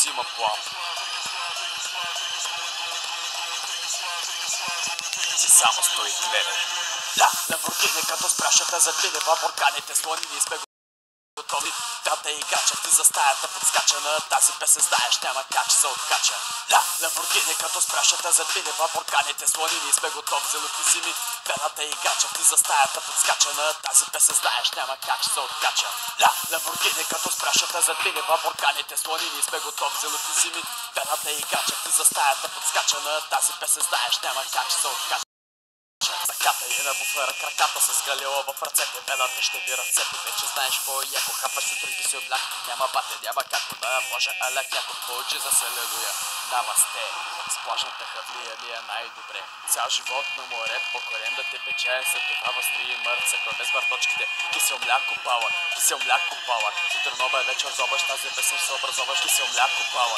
има план. Ти само стои и гледай. Ламборгини като спрашата задвине в бурканите слони, ние сме готови. Пята и гача, ти за стаята подскача на тази песен, знаеш няма как се откача. Ламборгини като спрашата задвине в бурканите слони, ние сме готови за луки зими. Пената и гача, ти за стаята подскача на тази песен, знаеш няма как се откача. Ламборгини като спрашата задвине в бурканите слони, ние сме готови за луки зими. Пената и гача, ти за стаята подскача на тази песен, знаеш няма как се откача. Заката и на буфера, краката с галила в ръцете, бедата ще ви ръцете, вече знаеш какво е яко, хапаш сутринки си облак, няма бате, няма како да може аляк, яко получи за селелуя. Намасте, с плажната хавлия ми е най-добре, цял живот на море, по корем да те пече, след това възстри и мъртце, кроме с върточките, кисел мляко пала, сутрин обед вечер зобаш тази песен се образоваш, кисел мляко пала,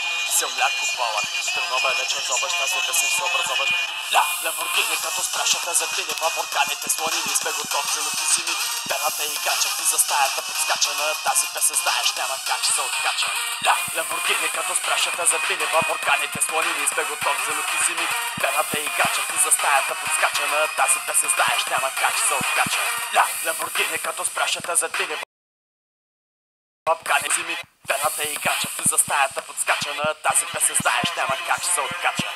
сутрин обед вечер зобаш тази песен се образоваш. Ламборгини като спрашата задвине в бурканите слони, ние сме готови за луки зими. Пената и гача, ти за стаята подскача на тази песен, знаеш няма как се откача. Ламборгини като спрашата задвине в бурканите слони, ние сме готови за луки зими. Пената и гача, ти за стаята подскача на тази песен, знаеш няма как се откача. Ламборгини като спрашата задвине в бурканите зими. Пената и гача, ти за стаята подскача на тази песен, знаеш няма как се откача.